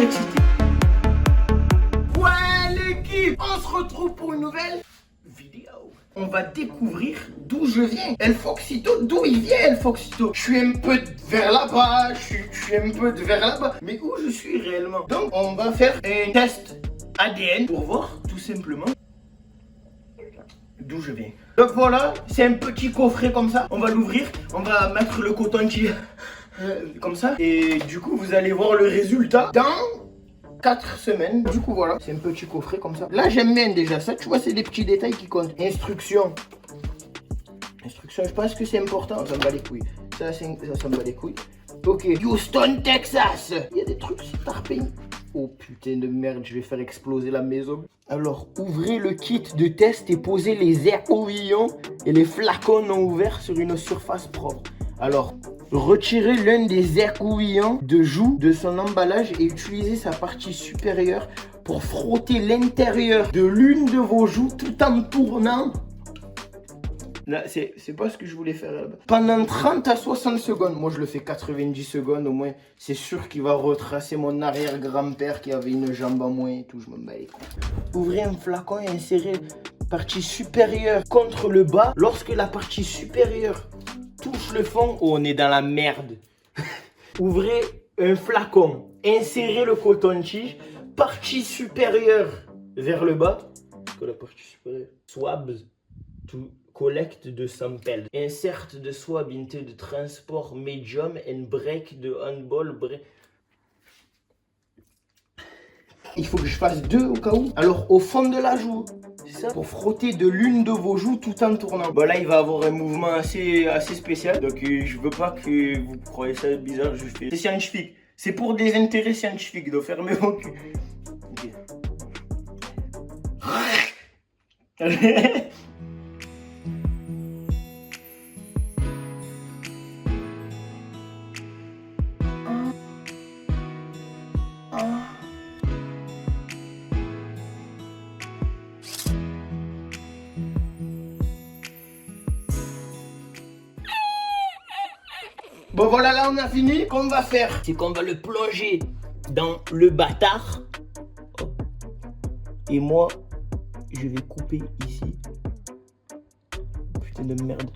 excité. Ouais l'équipe, on se retrouve pour une nouvelle vidéo. On va découvrir d'où je viens. El Foxito, d'où il vient El Foxito. Je suis un peu vers là-bas, je suis un peu vers là-bas. Mais où je suis réellement? Donc on va faire un test ADN pour voir tout simplement d'où je viens. Donc voilà, c'est un petit coffret comme ça. On va l'ouvrir, on va mettre le coton-tige comme ça. Et du coup vous allez voir le résultat dans 4 semaines. Du coup voilà, c'est un petit coffret comme ça. Là j'aime bien déjà ça, tu vois, c'est des petits détails qui comptent. Instruction, je pense que c'est important. Ça me bat les couilles. Ça me bat les couilles. Ok, Houston, Texas. Il y a des trucs si tarpés. Oh putain de merde, je vais faire exploser la maison. Alors, ouvrez le kit de test et posez les échantillons et les flacons non ouverts sur une surface propre. Alors, retirez l'un des échantillons de joue de son emballage et utilisez sa partie supérieure pour frotter l'intérieur de l'une de vos joues tout en tournant. Là, c'est pas ce que je voulais faire là-bas. Pendant 30 à 60 secondes. Moi, je le fais 90 secondes au moins. C'est sûr qu'il va retracer mon arrière-grand-père qui avait une jambe en moins et tout. Je me bats les couilles. Ouvrez un flacon et insérez la partie supérieure contre le bas. Lorsque la partie supérieure touche le fond, oh, on est dans la merde. Ouvrez un flacon. Insérez le coton-tige. Partie supérieure vers le bas. Que la partie supérieure. Swabs. Tout. Collecte de sample. Insert de swab into de transport medium and break de handball break. Il faut que je fasse 2 au cas où. Alors au fond de la joue, c'est ça, pour frotter de l'une de vos joues tout en tournant. Bon là il va avoir un mouvement assez spécial. Donc je veux pas que vous croyez ça bizarre. C'est scientifique. C'est pour des intérêts scientifiques. Donc fermez vos culs. Okay. Bon voilà, là on a fini. Qu'on va faire, c'est qu'on va le plonger dans le bâtard. Et moi, je vais couper ici. Putain de merde.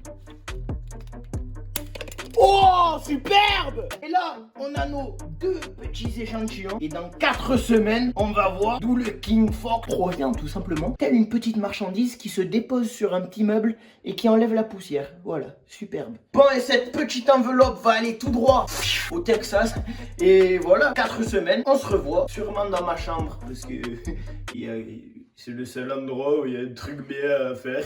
Oh, superbe! Et là, on a nos 2 petits échantillons. Et dans 4 semaines, on va voir d'où le King Fox provient, tout simplement. Telle une petite marchandise qui se dépose sur un petit meuble et qui enlève la poussière. Voilà, superbe. Bon, et cette petite enveloppe va aller tout droit au Texas. Et voilà, 4 semaines, on se revoit sûrement dans ma chambre. Parce que c'est le seul endroit où il y a un truc bien à faire.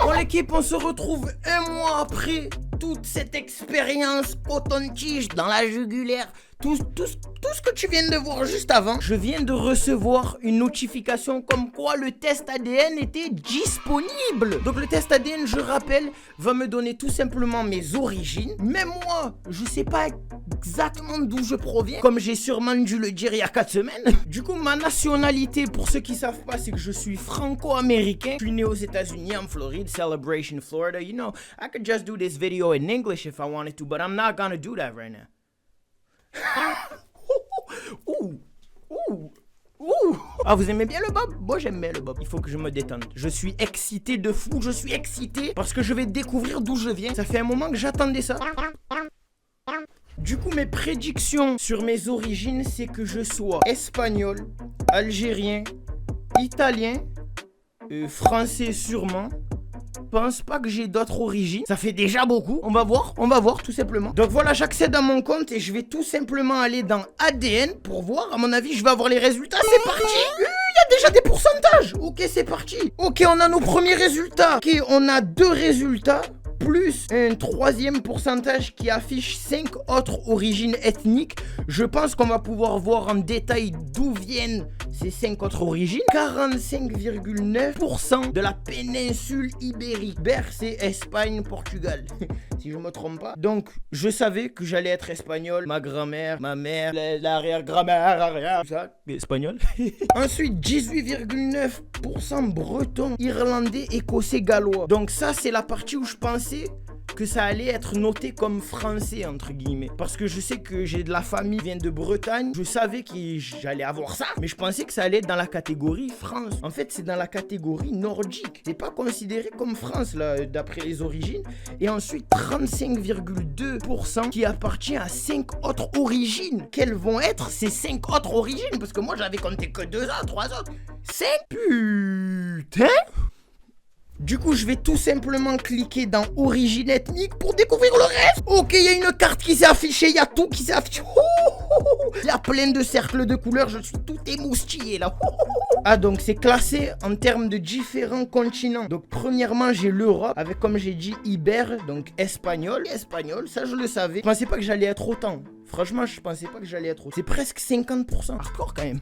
Bon l'équipe, on se retrouve un mois après toute cette expérience coton-tige dans la jugulaire. Tout ce que tu viens de voir juste avant. Je viens de recevoir une notification comme quoi le test ADN était disponible. Donc le test ADN, je rappelle, va me donner tout simplement mes origines. Mais moi, je sais pas exactement d'où je proviens, comme j'ai sûrement dû le dire il y a 4 semaines. Du coup, ma nationalité, pour ceux qui savent pas, c'est que je suis franco-américain. Je suis né aux États-Unis, en Floride, Celebration, Florida. You know, I could just do this video in English if I wanted to, but I'm not gonna do that right now. Ah, vous aimez bien le bob? Moi j'aime bien le bob. Il faut que je me détende. Je suis excité de fou. Je suis excité parce que je vais découvrir d'où je viens. Ça fait un moment que j'attendais ça. Du coup, mes prédictions sur mes origines, c'est que je sois espagnol, algérien, italien, français sûrement. Pense pas que j'ai d'autres origines. Ça fait déjà beaucoup. On va voir tout simplement. Donc voilà, j'accède à mon compte et je vais tout simplement aller dans ADN pour voir. À mon avis, je vais avoir les résultats. C'est parti. Il y a déjà des pourcentages. Ok, c'est parti. Ok, on a nos premiers résultats. Ok, on a 2 résultats. Plus un 3e pourcentage qui affiche 5 autres origines ethniques. Je pense qu'on va pouvoir voir en détail d'où viennent ces 5 autres origines. 45,9% de la péninsule ibérique. C'est Espagne, Portugal. Si je me trompe pas. Donc, je savais que j'allais être espagnol. Ma grand-mère, ma mère, l'arrière-grand-mère, tout ça, espagnol. Ensuite, 18,9% breton, irlandais, écossais, gallois. Donc ça, c'est la partie où je pensais que ça allait être noté comme français, entre guillemets. Parce que je sais que j'ai de la famille qui vient de Bretagne. Je savais que j'allais avoir ça, mais je pensais que ça allait être dans la catégorie France. En fait, c'est dans la catégorie nordique. C'est pas considéré comme France, là, d'après les origines. Et ensuite, 35,2% qui appartient à 5 autres origines. Quelles vont être ces 5 autres origines? Parce que moi, j'avais compté que 2 autres, 3 autres. 5? Putain! Du coup, je vais tout simplement cliquer dans origine ethnique pour découvrir le reste. Ok, il y a une carte qui s'est affichée, il y a tout qui s'est affiché. Il y a plein de cercles de couleurs, je suis tout émoustillé là. Ah, donc c'est classé en termes de différents continents. Donc premièrement, j'ai l'Europe avec, comme j'ai dit, Iber, donc espagnol. Espagnol, ça je le savais. Je pensais pas que j'allais être autant. Franchement, je pensais pas que j'allais être autant. C'est presque 50%. Hardcore quand même.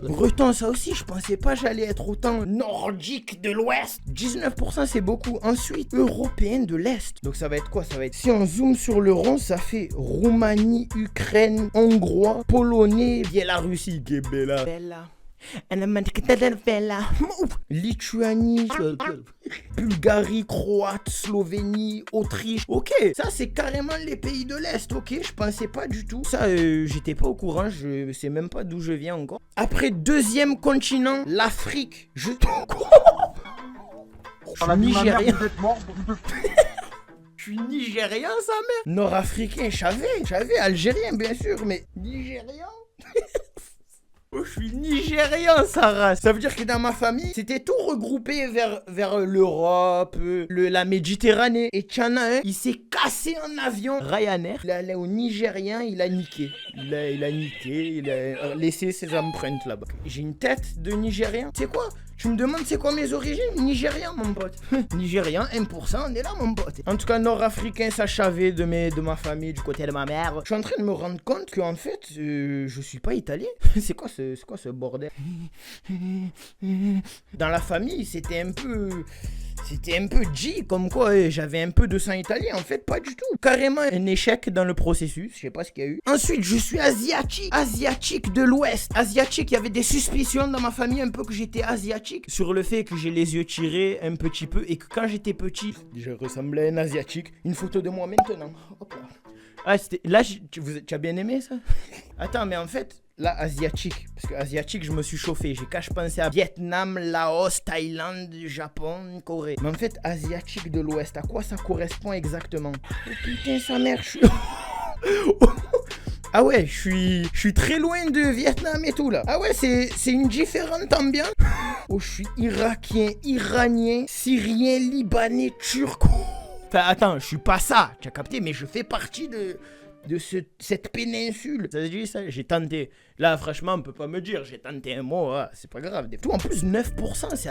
Breton, ça aussi, je pensais pas j'allais être autant nordique de l'Ouest. 19%, c'est beaucoup. Ensuite, européen de l'Est. Donc ça va être quoi? Ça va être, si on zoome sur le rond, ça fait Roumanie, Ukraine, Hongrois, Polonais, Biélorussie, Bella. Lituanie, Bulgarie, Croate, Slovénie, Autriche. Ok, ça c'est carrément les pays de l'Est. Ok, je pensais pas du tout. Ça, j'étais pas au courant. Je sais même pas d'où je viens encore. Après, deuxième continent, l'Afrique. Je suis nigérien. Je suis nigérien, sa mère. Nord-africain, je savais. Algérien, bien sûr, mais nigérien. Oh, je suis nigérian, Sarah. Ça veut dire que dans ma famille, c'était tout regroupé vers l'Europe, la Méditerranée. Et Tchana, il s'est cassé en avion. Ryanair, il allait au Nigérien, il a niqué. Il a niqué, il a laissé ses empreintes là-bas. J'ai une tête de Nigérien. Tu sais quoi? Tu me demandes c'est quoi mes origines? Nigérian, mon pote. Nigérian, 1%, on est là, mon pote. En tout cas, nord-africain, ça savait de ma famille, du côté de ma mère. Je suis en train de me rendre compte qu'en fait, je suis pas italien. C'est quoi ce bordel? Dans la famille, c'était un peu G, comme quoi j'avais un peu de sang italien. En fait, pas du tout. Carrément un échec dans le processus. Je sais pas ce qu'il y a eu. Ensuite, je suis asiatique. Asiatique de l'Ouest. Asiatique, il y avait des suspicions dans ma famille un peu que j'étais asiatique. Sur le fait que j'ai les yeux tirés un petit peu et que quand j'étais petit, je ressemblais à un asiatique. Une photo de moi maintenant. Hop là. Ah, c'était... Là, tu as bien aimé ça? Attends, mais en fait... Là, asiatique, parce que asiatique, je me suis chauffé. J'ai cache pensé à Vietnam, Laos, Thaïlande, Japon, Corée. Mais en fait, asiatique de l'Ouest, à quoi ça correspond exactement? Oh putain, sa mère, je suis... Ah ouais, je suis très loin de Vietnam et tout là. Ah ouais, c'est une différente ambiance. Oh, je suis irakien, iranien, syrien, libanais, turc. Enfin, attends, je suis pas ça, tu as capté, mais je fais partie de cette péninsule. Ça se dit ça? J'ai tenté. Là, franchement, on peut pas me dire. J'ai tenté un mot, ah, c'est pas grave. Tout en plus, 9%, c'est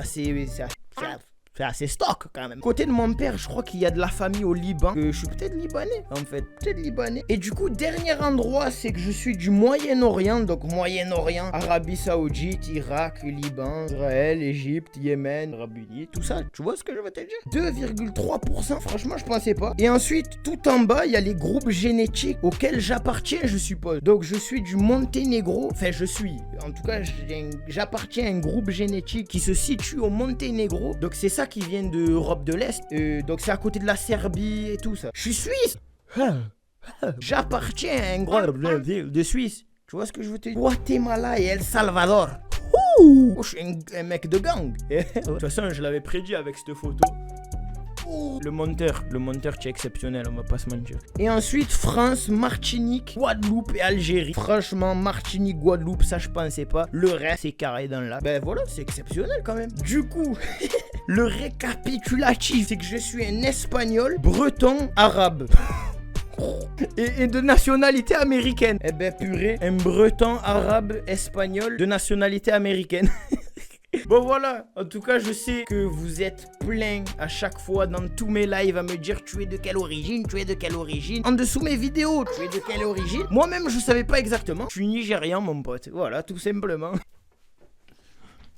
assez stock quand même. Côté de mon père, je crois qu'il y a de la famille au Liban. Je suis peut-être libanais, en fait. Peut-être libanais. Et du coup, dernier endroit, c'est que je suis du Moyen-Orient. Donc, Moyen-Orient, Arabie Saoudite, Irak, Liban, Israël, Égypte, Yémen, Arabie Unie, tout ça. Tu vois ce que je veux te dire? 2,3%, franchement, je pensais pas. Et ensuite, tout en bas, il y a les groupes génétiques auxquels j'appartiens, je suppose. Donc, je suis du Monténégro. Enfin, en tout cas, j'appartiens à un groupe génétique qui se situe au Monténégro. Donc, c'est ça qui vient d'Europe de l'Est. Donc c'est à côté de la Serbie et tout ça. Je suis suisse. J'appartiens à un groupe de Suisse. Tu vois ce que je veux te dire? Guatemala et El Salvador. Oh, je suis un mec de gang. De toute façon, je l'avais prédit avec cette photo. Le monteur qui est exceptionnel, on va pas se mentir. Et ensuite, France, Martinique, Guadeloupe et Algérie. Franchement, Martinique, Guadeloupe, ça je pensais pas. Le reste, c'est carré dans là. Ben voilà, c'est exceptionnel quand même. Du coup, le récapitulatif, c'est que je suis un Espagnol, breton, arabe. Et de nationalité américaine. Eh ben purée, un breton, arabe, espagnol de nationalité américaine. Bon voilà, en tout cas je sais que vous êtes plein à chaque fois dans tous mes lives à me dire tu es de quelle origine, en dessous mes vidéos, tu es de quelle origine. Moi-même je savais pas exactement, je suis nigérian mon pote, voilà tout simplement.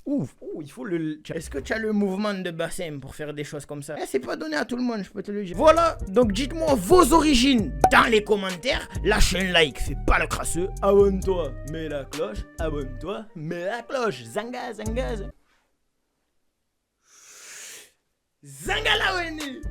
Ouf, il faut le... Est-ce que tu as le mouvement de bassin pour faire des choses comme ça? C'est pas donné à tout le monde, je peux te le dire. Voilà, donc dites-moi vos origines dans les commentaires. Lâche un like, fais pas le crasseux. Abonne-toi, mets la cloche. Abonne-toi, mets la cloche. Zanga. Zangalaweni.